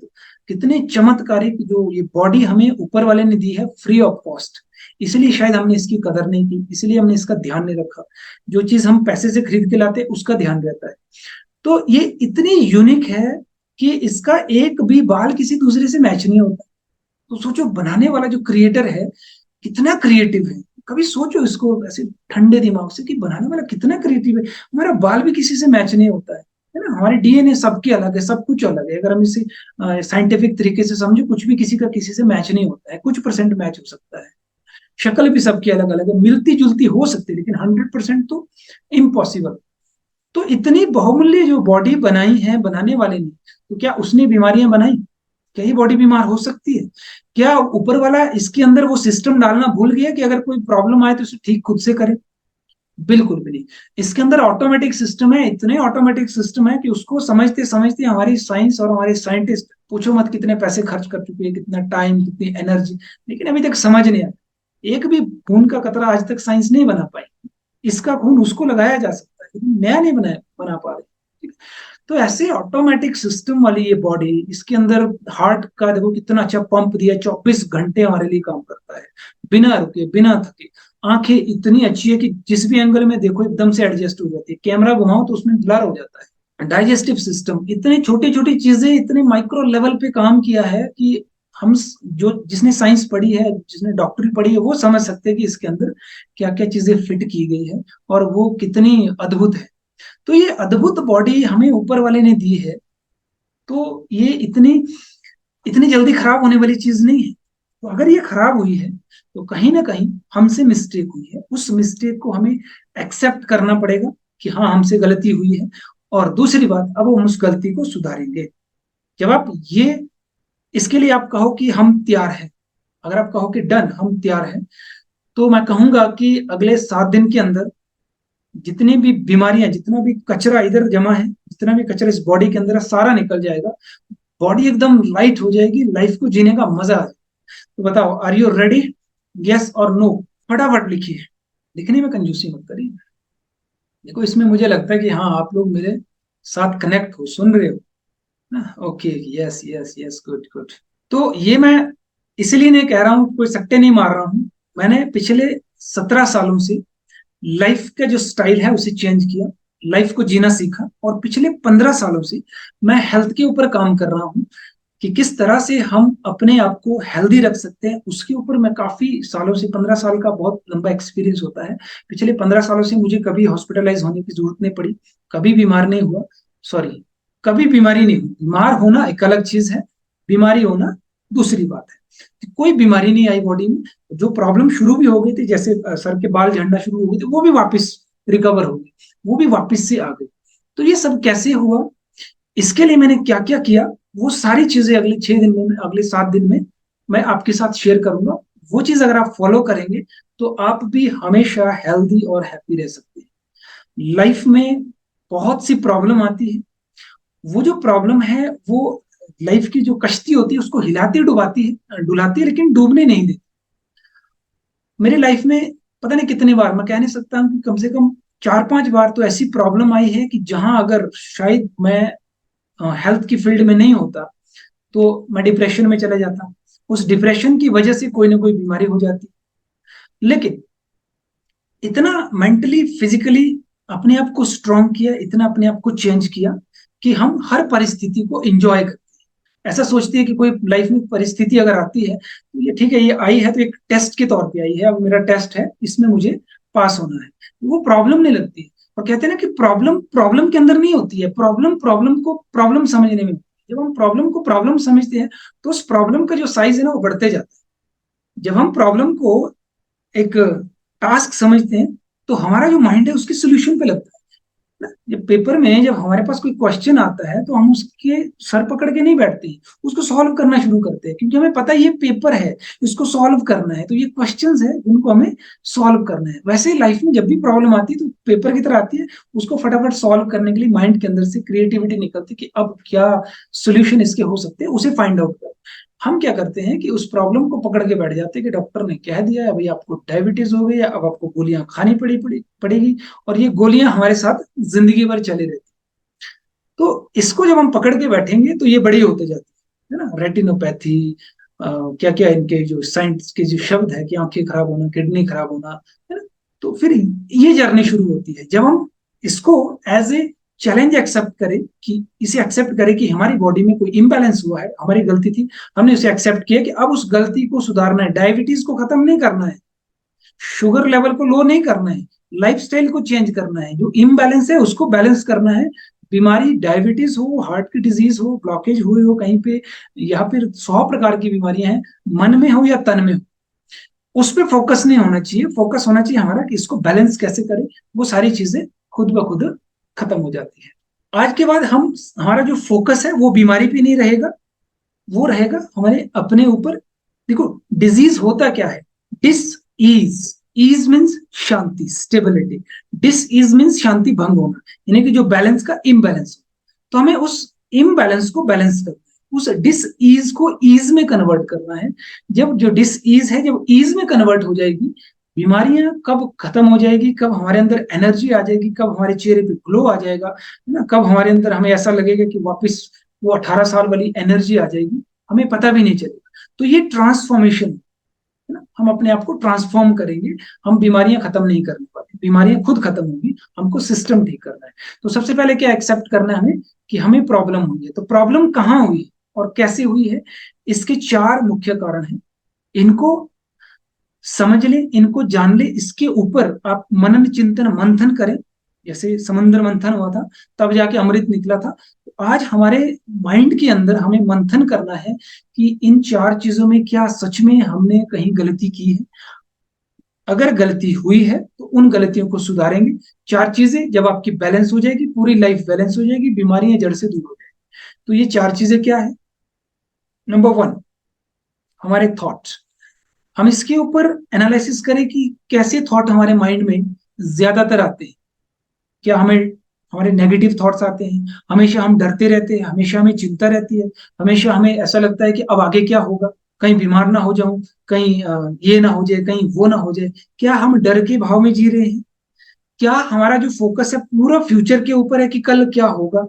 कितनी चमत्कारिक जो ये बॉडी हमें ऊपर वाले ने दी है, फ्री ऑफ कॉस्ट। इसलिए शायद हमने इसकी कदर नहीं की, इसलिए हमने इसका ध्यान नहीं रखा। जो चीज हम पैसे से खरीद के लाते उसका ध्यान रहता है। तो ये इतनी यूनिक है कि इसका एक भी बाल किसी दूसरे से मैच नहीं होता। तो सोचो, बनाने वाला जो क्रिएटर है कितना क्रिएटिव है। कभी सोचो इसको ऐसे ठंडे दिमाग से कि बनाने वाला कितना क्रिएटिव है। हमारा बाल भी किसी से मैच नहीं होता है ना? हमारे डीएनए सबके अलग है, सब कुछ अलग है। अगर हम इसे साइंटिफिक तरीके से समझे, कुछ भी किसी का किसी से मैच नहीं होता है, कुछ परसेंट मैच हो सकता है। शक्ल भी सबकी अलग अलग है, मिलती जुलती हो सकती है, लेकिन 100% तो इम्पॉसिबल। तो इतनी बहुमूल्य जो बॉडी बनाई है बनाने वाले ने, तो क्या उसने बीमारियां बनाई? क्या ये बॉडी बीमार हो सकती है? क्या ऊपर वाला इसके अंदर वो सिस्टम डालना भूल गया कि अगर कोई प्रॉब्लम आए तो उसे ठीक खुद से करे? बिल्कुल भी नहीं। इसके अंदर ऑटोमेटिक सिस्टम है, इतने ऑटोमेटिक सिस्टम है कि उसको समझते समझते हमारी साइंस और हमारे साइंटिस्ट, पूछो मत कितने पैसे खर्च कर चुके हैं, कितना टाइम, कितनी एनर्जी, लेकिन अभी तक समझ नहीं आया। एक भी खून का कतरा आज तक साइंस नहीं बना पाई। इसका खून उसको लगाया जा सकता है, लेकिन नया नहीं बना पा रहे। तो ऐसे ऑटोमेटिक सिस्टम वाली ये बॉडी, इसके अंदर हार्ट का देखो कितना अच्छा पंप दिया, 24 घंटे हमारे लिए काम करता है, बिना रुके, बिना थके। आंखें इतनी अच्छी है कि जिस भी एंगल में देखो एकदम से एडजस्ट हो जाती है, कैमरा घुमाओ तो उसमें ब्लर हो जाता है। डाइजेस्टिव सिस्टम, इतनी छोटी छोटी चीजें इतने माइक्रो लेवल पे काम किया है कि हम जो जिसने साइंस पढ़ी है, जिसने डॉक्टरी पढ़ी है, वो समझ सकते हैं कि इसके अंदर क्या क्या चीजें फिट की गई है और वो कितनी अद्भुत है। तो ये अद्भुत बॉडी हमें ऊपर वाले ने दी है। तो ये इतनी इतनी जल्दी खराब होने वाली चीज नहीं है। तो अगर ये खराब हुई है तो कहीं ना कहीं हमसे मिस्टेक हुई है। उस मिस्टेक को हमें एक्सेप्ट करना पड़ेगा कि हाँ, हमसे गलती हुई है। और दूसरी बात, अब हम उस गलती को सुधारेंगे। जब आप ये, इसके लिए आप कहो कि हम तैयार हैं, अगर आप कहो कि डन, हम तैयार हैं, तो मैं कहूंगा कि अगले 7 दिन के अंदर जितनी भी बीमारियां, जितना भी कचरा इधर जमा है, जितना भी कचरा इस बॉडी के अंदर है, सारा निकल जाएगा। बॉडी एकदम लाइट हो जाएगी, लाइफ को जीने का मजा आ जाएगा। तो बताओ, आर यू रेडी? यस और नो फटाफट लिखिए। लिखने में कंजूसी मत करिए। देखो, इसमें मुझे लगता है कि हाँ, आप लोग मेरे साथ कनेक्ट हो, सुन रहे हो ना? Okay, yes yes yes, good good. तो ये मैं इसलिए नहीं कह रहा हूँ, कोई सट्टे नहीं मार रहा हूँ। मैंने पिछले 17 सालों से लाइफ का जो स्टाइल है उसे चेंज किया, लाइफ को जीना सीखा, और पिछले 15 सालों से मैं हेल्थ के ऊपर काम कर रहा हूँ कि किस तरह से हम अपने आप को हेल्दी रख सकते हैं। उसके ऊपर मैं काफी सालों से, 15 साल का बहुत लंबा एक्सपीरियंस होता है। पिछले 15 सालों से मुझे कभी हॉस्पिटलाइज होने की जरूरत नहीं पड़ी, कभी बीमार नहीं हुआ, सॉरी, कभी बीमारी नहीं हुई। बीमार होना एक अलग चीज है, बीमारी होना दूसरी बात है। कोई बीमारी नहीं आई बॉडी में। जो प्रॉब्लम शुरू भी हो गई थी, जैसे सर के बाल झड़ना शुरू हो गए थे, वो भी वापस रिकवर हो गई, वो भी वापस से आ गई। तो ये सब कैसे हुआ, इसके लिए मैंने क्या क्या किया, वो सारी चीजें अगले 6 दिन में, अगले 7 दिन में मैं आपके साथ शेयर करूंगा। वो चीज अगर आप फॉलो करेंगे तो आप भी हमेशा हेल्दी और हैप्पी रह सकते हैं। लाइफ में बहुत सी प्रॉब्लम आती है, वो जो प्रॉब्लम है वो लाइफ की जो कश्ती होती है उसको हिलाती डुबाती है, डुलाती है, लेकिन डूबने नहीं देती। मेरी लाइफ में पता नहीं कितनी बार, मैं कह नहीं सकता हूँ कि कम से कम 4-5 बार तो ऐसी प्रॉब्लम आई है कि जहां अगर शायद मैं हेल्थ की फील्ड में नहीं होता तो मैं डिप्रेशन में चले जाता। उस डिप्रेशन की वजह से कोई ना कोई बीमारी हो जाती। लेकिन इतना मेंटली फिजिकली अपने आप को स्ट्रांग किया, इतना अपने आप को चेंज किया कि हम हर परिस्थिति को एंजॉय करते हैं। ऐसा सोचते हैं कि कोई लाइफ में परिस्थिति अगर आती है तो ये ठीक है, ये आई है तो एक टेस्ट के तौर पे आई है, अब मेरा टेस्ट है, इसमें मुझे पास होना है। वो प्रॉब्लम नहीं लगती है। और कहते हैं ना कि प्रॉब्लम प्रॉब्लम के अंदर नहीं होती है, प्रॉब्लम प्रॉब्लम को प्रॉब्लम समझने में होती है। जब हम प्रॉब्लम को प्रॉब्लम समझते हैं तो उस प्रॉब्लम का जो साइज है ना वो बढ़ते जाता है। जब हम प्रॉब्लम को एक टास्क समझते हैं तो हमारा जो माइंड है उसके सोल्यूशन पे लगता है ना। जब पेपर में जब हमारे पास कोई क्वेश्चन आता है तो हम उसके सर पकड़ के नहीं बैठते हैं, उसको सॉल्व करना शुरू करते हैं, क्योंकि हमें पता है ये पेपर है, इसको सॉल्व करना है, तो ये क्वेश्चंस है जिनको हमें सॉल्व करना है। वैसे ही लाइफ में जब भी प्रॉब्लम आती है तो पेपर की तरह आती है, उसको फटाफट सॉल्व करने के लिए माइंड के अंदर से क्रिएटिविटी निकलती है कि अब क्या सोल्यूशन इसके हो सकते हैं, उसे फाइंड आउट कर। हम क्या करते हैं कि उस प्रॉब्लम को पकड़ के बैठ जाते हैं कि डॉक्टर ने कह दिया है अभी आपको डायबिटीज हो गई है, अब आपको गोलियां खानी पड़ेगी, और ये गोलियां हमारे साथ जिंदगी भर चली रहती। तो इसको जब हम पकड़ के बैठेंगे तो ये बड़ी होते जाती है ना, रेटिनोपैथी, क्या क्या इनके जो साइंस के जो शब्द है कि आंखें खराब होना, किडनी खराब होना, है ना। तो फिर ये जर्नी शुरू होती है जब हम इसको एज ए चैलेंज एक्सेप्ट करें, कि इसे एक्सेप्ट करें कि हमारी बॉडी में कोई इम्बैलेंस हुआ है, हमारी गलती थी, हमने उसे एक्सेप्ट किया कि अब उस गलती को सुधारना है, डायबिटीज को खत्म नहीं करना है, शुगर लेवल को लो नहीं करना है, लाइफस्टाइल को चेंज करना है, जो इम्बैलेंस है उसको बैलेंस करना है। बीमारी डायबिटीज हो, हार्ट की डिजीज हो, ब्लॉकेज हुए हो कहीं पे, या फिर 100 प्रकार की बीमारियां हैं, मन में हो या तन में हो, उस पर फोकस नहीं होना चाहिए। फोकस होना चाहिए हमारा कि इसको बैलेंस कैसे करें। वो सारी चीजें खुद ब खुद खत्म हो जाती है। आज के बाद हम, हमारा जो फोकस है वो बीमारी पे नहीं रहेगा, वो रहेगा हमारे अपने ऊपर। देखो, डिजीज होता क्या है, डिस ईज, ईज मीन्स शांति, स्टेबिलिटी, डिस ईज मीन्स शांति भंग होना, यानी कि जो बैलेंस का इम्बैलेंस हो। तो हमें उस इम्बैलेंस को बैलेंस करना है, उस डिस ईज को ईज में कन्वर्ट करना है। जब जो डिस ईज है जब ईज में कन्वर्ट हो जाएगी, बीमारियां कब खत्म हो जाएगी, कब हमारे अंदर एनर्जी आ जाएगी, कब हमारे चेहरे पे ग्लो आ जाएगा, है ना, कब हमारे अंदर हमें ऐसा लगेगा कि वापस वो 18 साल वाली एनर्जी आ जाएगी, हमें पता भी नहीं चलेगा। तो ये ट्रांसफॉर्मेशन है ना, हम अपने आप को ट्रांसफॉर्म करेंगे। हम बीमारियां खत्म नहीं करने वाले, बीमारियां खुद खत्म होंगी, हमको सिस्टम ठीक करना है। तो सबसे पहले क्या एक्सेप्ट करना है हमें, कि हमें प्रॉब्लम हुई है। तो प्रॉब्लम कहाँ हुई और कैसे हुई है, इसके 4 मुख्य कारण हैं। इनको समझ ले, इनको जान ले, इसके ऊपर आप मनन चिंतन मंथन करें। जैसे समुद्र मंथन हुआ था तब जाके अमृत निकला था। तो आज हमारे माइंड के अंदर हमें मंथन करना है कि इन 4 चीजों में क्या सच में हमने कहीं गलती की है। अगर गलती हुई है तो उन गलतियों को सुधारेंगे। 4 चीजें जब आपकी बैलेंस हो जाएगी, पूरी लाइफ बैलेंस हो जाएगी, बीमारियां जड़ से दूर हो जाएगी। तो ये 4 चीजें क्या है। नंबर 1, हमारे थॉट्स। हम इसके ऊपर एनालिसिस करें कि कैसे थॉट हमारे माइंड में ज्यादातर आते हैं। क्या हमें हमारे नेगेटिव थॉट्स आते हैं, हमेशा हम डरते रहते हैं, हमेशा हमें चिंता रहती है, हमेशा हमें ऐसा लगता है कि अब आगे क्या होगा, कहीं बीमार ना हो जाऊं, कहीं ये ना हो जाए, कहीं वो ना हो जाए। क्या हम डर के भाव में जी रहे हैं, क्या हमारा जो फोकस है पूरा फ्यूचर के ऊपर है कि कल क्या होगा,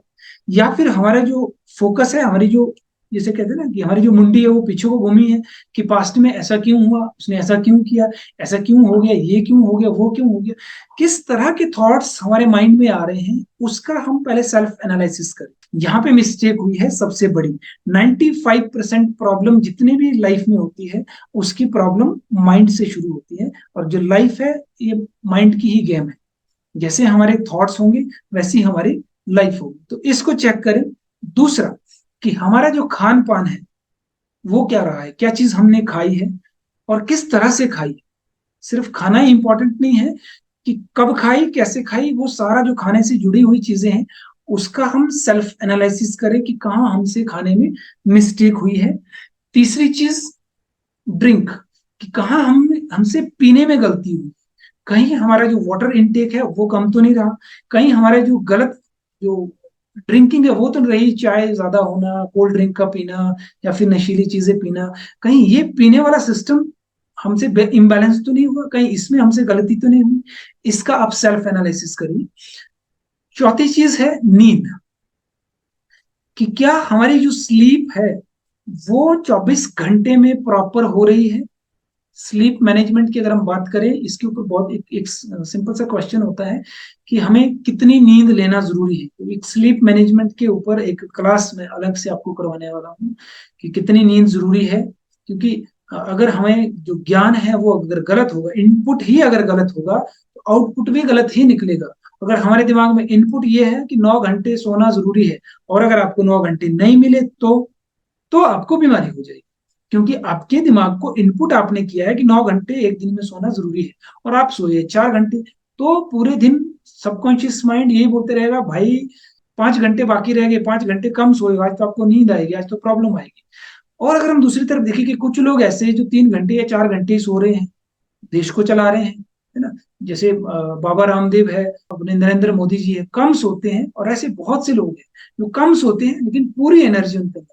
या फिर हमारा जो फोकस है, हमारी जो जैसे कहते हैं ना कि हमारी जो मुंडी है वो पीछे को घूमी है कि पास्ट में ऐसा क्यों हुआ, उसने ऐसा क्यों किया, ऐसा क्यों हो गया, ये क्यों हो गया, वो क्यों हो गया, किस तरह के थॉट्स हमारे माइंड में आ रहे हैं, उसका हम पहले सेल्फ एनालिसिस करें। यहाँ पे मिस्टेक हुई है सबसे बड़ी। 95% प्रॉब्लम जितने भी लाइफ में होती है उसकी प्रॉब्लम माइंड से शुरू होती है, और जो लाइफ है ये माइंड की ही गेम है। जैसे हमारे थॉट्स होंगे वैसी हमारी लाइफ होगी, तो इसको चेक करें। दूसरा, कि हमारा जो खान पान है वो क्या रहा है, क्या चीज हमने खाई है और किस तरह से खाई। सिर्फ खाना ही इंपॉर्टेंट नहीं है कि कब खाई, कैसे खाई, वो सारा जो खाने से जुड़ी हुई चीजें हैं उसका हम सेल्फ एनालिसिस करें कि कहाँ हमसे खाने में मिस्टेक हुई है। तीसरी चीज, ड्रिंक, कि कहाँ हम हमसे पीने में गलती हुई, कहीं हमारा जो वाटर इनटेक है वो कम तो नहीं रहा, कहीं हमारे जो गलत जो ड्रिंकिंग है वो तो रही, चाय ज्यादा होना, कोल्ड ड्रिंक का पीना या फिर नशीली चीजें पीना, कहीं ये पीने वाला सिस्टम हमसे इम्बैलेंस तो नहीं हुआ, कहीं इसमें हमसे गलती तो नहीं हुई। इसका आप सेल्फ एनालिसिस करिए। चौथी चीज है नींद, कि क्या हमारी जो स्लीप है वो 24 घंटे में प्रॉपर हो रही है। स्लीप मैनेजमेंट की अगर हम बात करें, इसके ऊपर बहुत एक सिंपल सा क्वेश्चन होता है कि हमें कितनी नींद लेना जरूरी है। तो एक स्लीप मैनेजमेंट के ऊपर एक क्लास में अलग से आपको करवाने वाला हूँ कि कितनी नींद जरूरी है, क्योंकि अगर हमें जो ज्ञान है वो अगर गलत होगा, इनपुट ही अगर गलत होगा तो आउटपुट भी गलत ही निकलेगा। अगर हमारे दिमाग में इनपुट ये है कि 9 घंटे सोना जरूरी है, और अगर आपको 9 घंटे नहीं मिले तो आपको बीमारी हो जाएगी, क्योंकि आपके दिमाग को इनपुट आपने किया है कि 9 घंटे एक दिन में सोना जरूरी है, और आप सोए 4 घंटे। तो पूरे दिन सबकॉन्शियस माइंड यही बोलते रहेगा, भाई 5 घंटे बाकी रह गए, 5 घंटे कम सोए, आज तो आपको नींद आएगी, आज तो प्रॉब्लम आएगी। और अगर हम दूसरी तरफ देखें कि कुछ लोग ऐसे हैं जो 3 घंटे या 4 घंटे ही सो रहे हैं, देश को चला रहे हैं, है ना। जैसे बाबा रामदेव है, अपने नरेंद्र मोदी जी है, कम सोते हैं, और ऐसे बहुत से लोग हैं जो कम सोते हैं लेकिन पूरी एनर्जी उनके अंदर।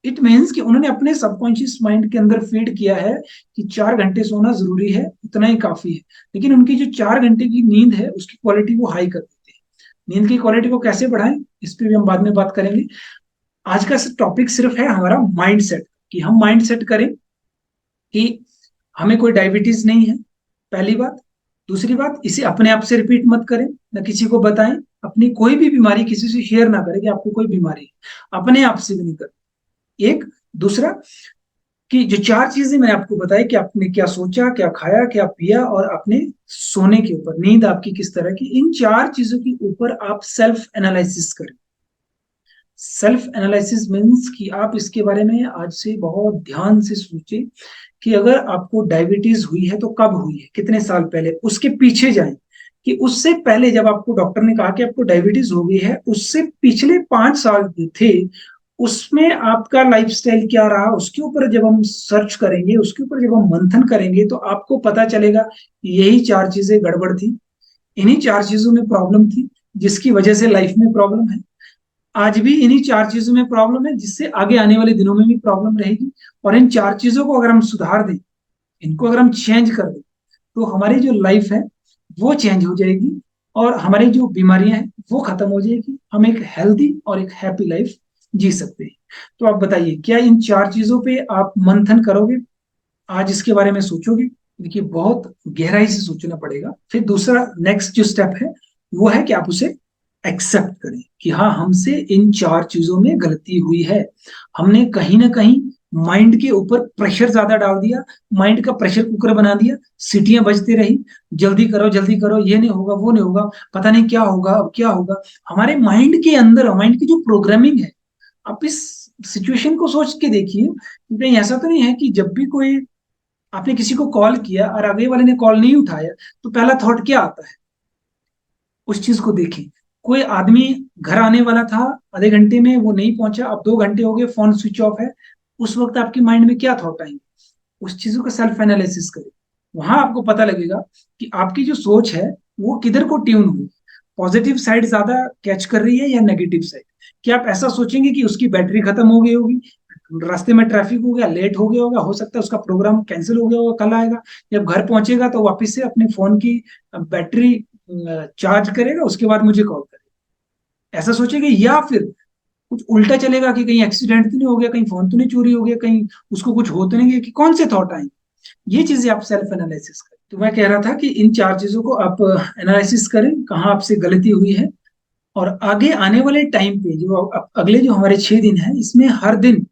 इट मीन्स कि उन्होंने अपने सबकॉन्शियस माइंड के अंदर फीड किया है कि 4 घंटे सोना जरूरी है, इतना ही काफी है। लेकिन उनकी जो 4 घंटे की नींद है उसकी क्वालिटी वो हाई कर देते हैं। नींद की क्वालिटी को कैसे बढ़ाएं, इस पर भी हम बाद में बात करेंगे। आज का टॉपिक सिर्फ है हमारा माइंड सेट, कि हम माइंड सेट करें कि हमें कोई डायबिटीज नहीं है, पहली बात। दूसरी बात, इसे अपने आप से रिपीट मत करें, ना किसी को बताएं, अपनी कोई भी बीमारी किसी से शेयर ना करें कि आपको कोई बीमारी है, अपने आप से भी नहीं करें। एक, दूसरा, कि जो 4 चीजें मैंने आपको बताई कि आपने क्या सोचा, क्या खाया, क्या पिया, और अपने सोने के ऊपर, नींद आपकी किस तरह की, इन 4 चीजों के ऊपर आप सेल्फ एनालिसिस करें। सेल्फ एनालिसिस मीन्स कि आप इसके बारे में आज से बहुत ध्यान से सोचें कि अगर आपको डायबिटीज हुई है तो कब हुई है, कितने साल पहले, उसके पीछे जाएं कि उससे पहले जब आपको डॉक्टर ने कहा कि आपको डायबिटीज हो गई है, उससे पिछले 5 साल जो थे उसमें आपका लाइफस्टाइल क्या रहा, उसके ऊपर जब हम सर्च करेंगे, उसके ऊपर जब हम मंथन करेंगे, तो आपको पता चलेगा यही 4 चीजें गड़बड़ थी, इन्हीं 4 चीजों में प्रॉब्लम थी जिसकी वजह से लाइफ में प्रॉब्लम है। आज भी इन्हीं 4 चीजों में प्रॉब्लम है जिससे आगे आने वाले दिनों में भी प्रॉब्लम रहेगी। और इन 4 चीजों को अगर हम सुधार दें, इनको अगर हम चेंज कर दें, तो हमारी जो लाइफ है वो चेंज हो जाएगी, और हमारी जो बीमारियां हैं वो खत्म हो जाएगी, हम एक हेल्दी और एक हैप्पी लाइफ जी सकते हैं। तो आप बताइए, क्या इन 4 चीजों पे आप मंथन करोगे, आज इसके बारे में सोचोगे। देखिए, बहुत गहराई से सोचना पड़ेगा। फिर दूसरा नेक्स्ट जो स्टेप है वो है कि आप उसे एक्सेप्ट करें कि हाँ, हमसे इन 4 चीजों में गलती हुई है, हमने कहीं ना कहीं माइंड के ऊपर प्रेशर ज्यादा डाल दिया, माइंड का प्रेशर कुकर बना दिया, सीटियां बजती रही, जल्दी करो, ये नहीं होगा, वो नहीं होगा, पता नहीं क्या होगा, अब क्या होगा। हमारे माइंड के अंदर, माइंड की जो प्रोग्रामिंग है, आप इस सिचुएशन को सोच के देखिए, कहीं ऐसा तो नहीं है कि जब भी कोई, आपने किसी को कॉल किया और अगले वाले ने कॉल नहीं उठाया, तो पहला थॉट क्या आता है, उस चीज को देखें। कोई आदमी घर आने वाला था, आधे घंटे में वो नहीं पहुंचा, अब 2 घंटे हो गए, फोन स्विच ऑफ है, उस वक्त आपके माइंड में क्या थॉट आएंगे, उस चीजों का सेल्फ एनालिसिस करें। वहां आपको पता लगेगा कि आपकी जो सोच है वो किधर को ट्यून हुई, पॉजिटिव साइड ज्यादा कैच कर रही है या नेगेटिव साइड। क्या आप ऐसा सोचेंगे कि उसकी बैटरी खत्म हो गई होगी, रास्ते में ट्रैफिक हो गया, लेट हो गया होगा, हो सकता है उसका प्रोग्राम कैंसिल हो गया होगा, कल आएगा, जब घर पहुंचेगा तो वापस से अपने फोन की बैटरी चार्ज करेगा, उसके बाद मुझे कॉल करेगा, ऐसा सोचेगा। या फिर कुछ उल्टा चलेगा कि कहीं एक्सीडेंट तो नहीं हो गया, कहीं फोन तो नहीं चोरी हो गया, कहीं उसको कुछ हो तो नहीं गया, कि कौन से थॉट आए। ये चीजें आप सेल्फ एनालिसिस करें। तो मैं कह रहा था कि इन चार चीजों को आप एनालिसिस करें, कहाँ आपसे गलती हुई है। और आगे आने वाले टाइम पे जो अगले जो हमारे 6 दिन है, इसमें हर दिन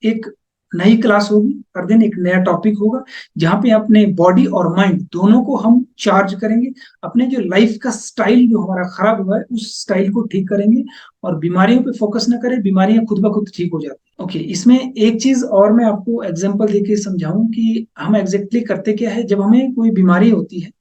एक नई क्लास होगी, हर दिन एक नया टॉपिक होगा, जहाँ पे अपने बॉडी और माइंड दोनों को हम चार्ज करेंगे। अपने जो लाइफ का स्टाइल जो हमारा खराब हुआ है, उस स्टाइल को ठीक करेंगे। और बीमारियों पे फोकस ना करें, बीमारियां खुद ब खुद ठीक हो जाती हैं। ओके, इसमें एक चीज और मैं आपको एग्जांपल देके समझाऊं कि हम एग्जैक्टली करते क्या है जब हमें कोई बीमारी होती है।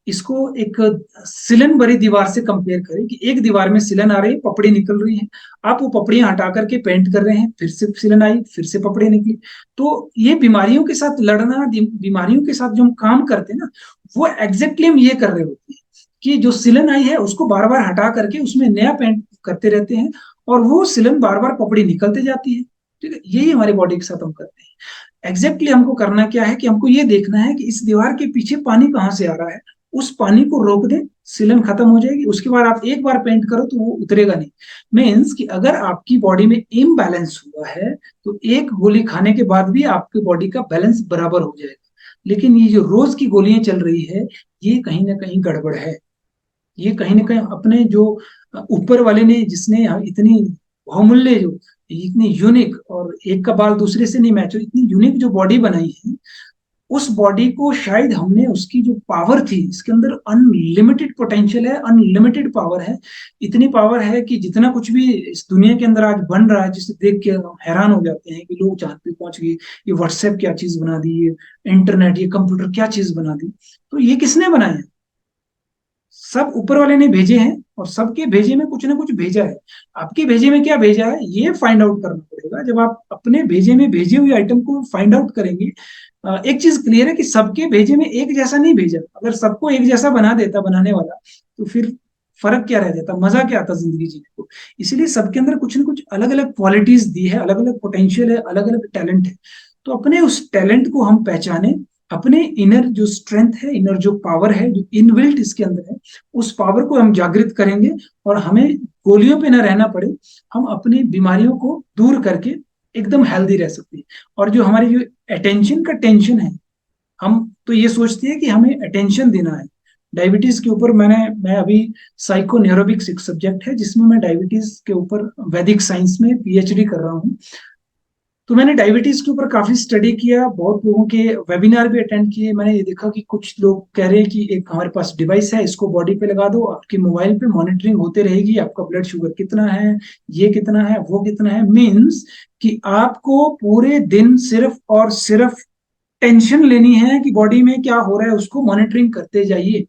इसको एक सिलन भरी दीवार से कंपेयर करें कि एक दीवार में सिलन आ रही है, पपड़ी निकल रही है। आप वो पपड़ियां हटा करके पेंट कर रहे हैं, फिर से सिलन आई, फिर से पपड़ी निकली। तो ये बीमारियों के साथ लड़ना, बीमारियों के साथ जो हम काम करते हैं ना, वो एग्जैक्टली हम ये कर रहे होते हैं कि जो सिलन आई है उसको बार बार हटा करके उसमें नया पेंट करते रहते हैं, और वो सिलन बार बार पपड़ी निकलते जाती है। ठीक है, यही हमारी बॉडी के साथ हम करते हैं। एग्जैक्टली हमको करना क्या है कि हमको ये देखना है कि इस दीवार के पीछे पानी कहाँ से आ रहा है, उस पानी को रोक दे, सिलन खत्म हो जाएगी। उसके बाद आप एक बार पेंट करो तो वो उतरेगा नहीं। मीन्स कि अगर आपकी बॉडी में इम्बैलेंस हुआ है, तो एक गोली खाने के बाद भी आपकी बॉडी का बैलेंस बराबर हो जाएगा। लेकिन ये जो रोज की गोलियां चल रही है, ये कहीं ना कहीं गड़बड़ है। ये कहीं ना कहीं अपने जो ऊपर वाले ने, जिसने इतनी बहुमूल्य, जो इतनी यूनिक, और एक का बाल दूसरे से नहीं मैच हो, इतनी यूनिक जो बॉडी बनाई है, उस बॉडी को शायद हमने, उसकी जो पावर थी, इसके अंदर अनलिमिटेड पोटेंशियल है, अनलिमिटेड पावर है। इतनी पावर है कि जितना कुछ भी इस दुनिया के अंदर आज बन रहा है, जिसे देख के हम हैरान हो जाते हैं कि लोग चांद पे पहुंच गए, ये व्हाट्सएप क्या चीज बना दी, ये इंटरनेट, ये कंप्यूटर क्या चीज बना दी। तो ये किसने बनाया? सब ऊपर वाले ने भेजे हैं, और सबके भेजे में कुछ ना कुछ भेजा है। आपके भेजे में क्या भेजा है, ये फाइंड आउट करना पड़ेगा। जब आप अपने भेजे में भेजे हुए आइटम को फाइंड आउट करेंगे, एक चीज क्लियर है कि सबके भेजे में एक जैसा नहीं भेजा। अगर सबको एक जैसा बना देता बनाने वाला, तो फिर फर्क क्या रह जाता, मजा क्या आता जिंदगी जीने को। इसीलिए सबके अंदर कुछ ना कुछ अलग अलग क्वालिटीज दी है, अलग अलग पोटेंशियल है, अलग अलग टैलेंट है। तो अपने उस टैलेंट को हम पहचाने, अपने इनर जो स्ट्रेंथ है, इनर जो पावर है, जो इनबिल्ट इसके अंदर है, उस पावर को हम जागृत करेंगे। और हमें गोलियों पे ना रहना पड़े, हम अपनी बीमारियों को दूर करके एकदम हेल्दी रह सकते हैं। और जो हमारी जो अटेंशन का टेंशन है, हम तो ये सोचते हैं कि हमें अटेंशन देना है। डायबिटीज के ऊपर मैं अभी साइको न्यूरोबिक्स एक सब्जेक्ट है जिसमें मैं डायबिटीज के ऊपर वैदिक साइंस में पीएचडी कर रहा हूँ। तो मैंने डायबिटीज के ऊपर काफी स्टडी किया, बहुत लोगों के वेबिनार भी अटेंड किए। मैंने ये देखा कि कुछ लोग कह रहे हैं कि एक हमारे पास डिवाइस है, इसको बॉडी पे लगा दो, आपके मोबाइल पे मॉनिटरिंग होते रहेगी, आपका ब्लड शुगर कितना है, ये कितना है, वो कितना है। मीन्स कि आपको पूरे दिन सिर्फ और सिर्फ टेंशन लेनी है कि बॉडी में क्या हो रहा है, उसको मॉनिटरिंग करते जाइए।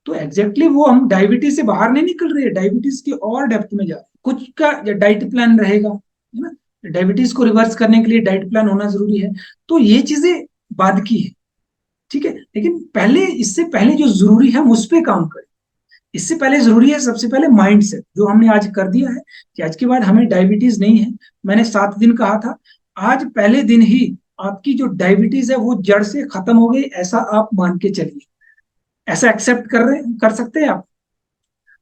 तो एग्जैक्टली वो हम डायबिटीज से बाहर नहीं निकल रहे हैं, डायबिटीज की और डेप्थ में जा रहे हैं। कुछ का डाइट प्लान रहेगा, है ना, डायबिटीज को रिवर्स करने के लिए डाइट प्लान होना जरूरी है। तो ये चीजें बाद की है, ठीक है। लेकिन पहले, इससे पहले जो जरूरी है हम उस पर काम करें। इससे पहले जरूरी है सबसे पहले माइंड सेट, जो हमने आज कर दिया है कि आज के बाद हमें डायबिटीज नहीं है। मैंने 7 दिन कहा था, आज पहले दिन ही आपकी जो डायबिटीज है वो जड़ से खत्म हो गई, ऐसा आप मान के चलिए। ऐसा एक्सेप्ट कर सकते हैं आप?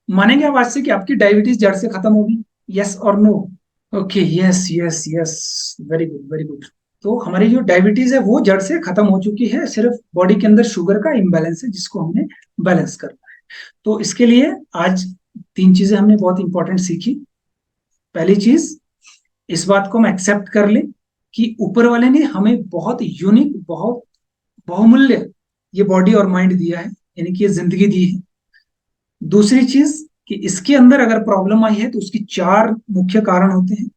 मानेंगे आप आज से कि आपकी डायबिटीज जड़ से खत्म होगी? यस और no? Okay, yes yes yes, very good very good. तो हमारी जो डायबिटीज है वो जड़ से खत्म हो चुकी है, सिर्फ बॉडी के अंदर शुगर का इम्बैलेंस है जिसको हमने बैलेंस करना है। तो इसके लिए आज 3 चीजें हमने बहुत इंपॉर्टेंट सीखी। पहली चीज, इस बात को हम एक्सेप्ट कर ले कि ऊपर वाले ने हमें बहुत यूनिक, बहुत बहुमूल्य ये बॉडी और माइंड दिया है, यानी कि ये जिंदगी दी है। दूसरी चीज कि इसके अंदर अगर प्रॉब्लम आई है तो उसकी 4 मुख्य कारण होते हैं।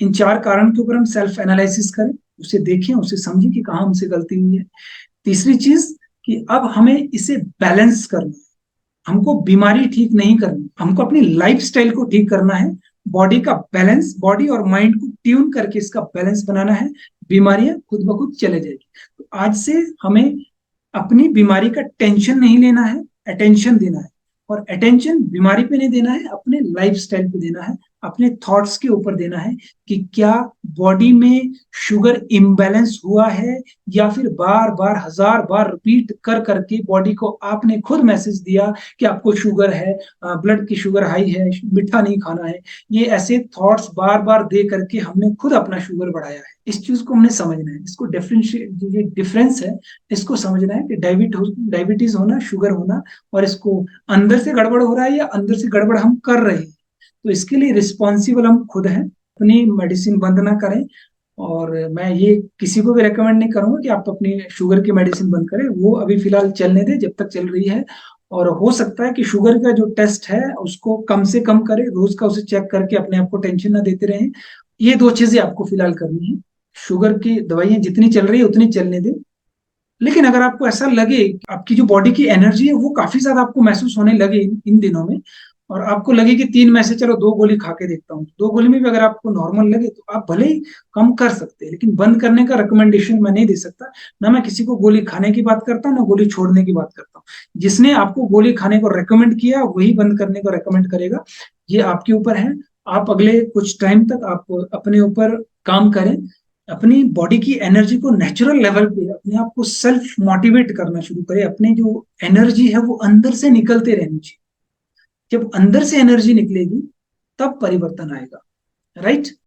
इन 4 कारण के ऊपर हम सेल्फ एनालिसिस करें, उसे देखें, उसे समझें कि कहाँ हमसे गलती हुई है। तीसरी चीज कि अब हमें इसे बैलेंस करना है। हमको बीमारी ठीक नहीं करनी, हमको अपनी लाइफ स्टाइल को ठीक करना है। बॉडी का बैलेंस, बॉडी और माइंड को ट्यून करके इसका बैलेंस बनाना है। बीमारियां खुद ब खुद चले जाएगी। तो आज से हमें अपनी बीमारी का टेंशन नहीं लेना है, अटेंशन देना है। और अटेंशन बीमारी पे नहीं देना है, अपने लाइफ स्टाइल पे देना है। अपने थॉट्स के ऊपर देना है कि क्या बॉडी में शुगर इम्बैलेंस हुआ है, या फिर बार बार हजार बार रिपीट कर करके बॉडी को आपने खुद मैसेज दिया कि आपको शुगर है, ब्लड की शुगर हाई है, मीठा नहीं खाना है। ये ऐसे थॉट्स बार बार दे करके हमने खुद अपना शुगर बढ़ाया है। इस चीज को हमने समझना है, इसको डिफरेंशिएट, ये डिफरेंस है, इसको समझना है कि डायबिटीज होना, शुगर होना, और इसको अंदर से गड़बड़ हो रहा है या अंदर से गड़बड़ हम कर रहे हैं। तो इसके लिए रिस्पॉन्सिबल हम खुद हैं, अपनी मेडिसिन बंद ना करें। और मैं ये किसी को भी रेकमेंड नहीं करूंगा कि आप अपनी शुगर की मेडिसिन बंद करें, वो अभी फिलहाल चलने दें जब तक चल रही है। और हो सकता है कि शुगर का जो टेस्ट है उसको कम से कम करें, रोज का उसे चेक करके अपने आप को टेंशन ना देते रहें। ये दो चीजें आपको फिलहाल करनी है। शुगर की दवाइयां जितनी चल रही है उतनी चलने दें। लेकिन अगर आपको ऐसा लगे आपकी जो बॉडी की एनर्जी है वो काफी ज्यादा आपको महसूस होने लगे इन दिनों में, और आपको लगे कि 3 में से चलो 2 गोली खा के देखता हूँ, 2 गोली में भी अगर आपको नॉर्मल लगे तो आप भले ही कम कर सकते हैं, लेकिन बंद करने का रिकमेंडेशन मैं नहीं दे सकता। ना मैं किसी को गोली खाने की बात करता हूँ, ना गोली छोड़ने की बात करता हूँ। जिसने आपको गोली खाने को रेकमेंड किया वही बंद करने को रेकमेंड करेगा। ये आपके ऊपर है। आप अगले कुछ टाइम तक आप अपने ऊपर काम करें, अपनी बॉडी की एनर्जी को नेचुरल लेवल पे अपने आप को सेल्फ मोटिवेट करना शुरू करें। अपनी जो एनर्जी है वो अंदर से निकलते रहनी चाहिए। जब अंदर से एनर्जी निकलेगी तब परिवर्तन आएगा। राइट।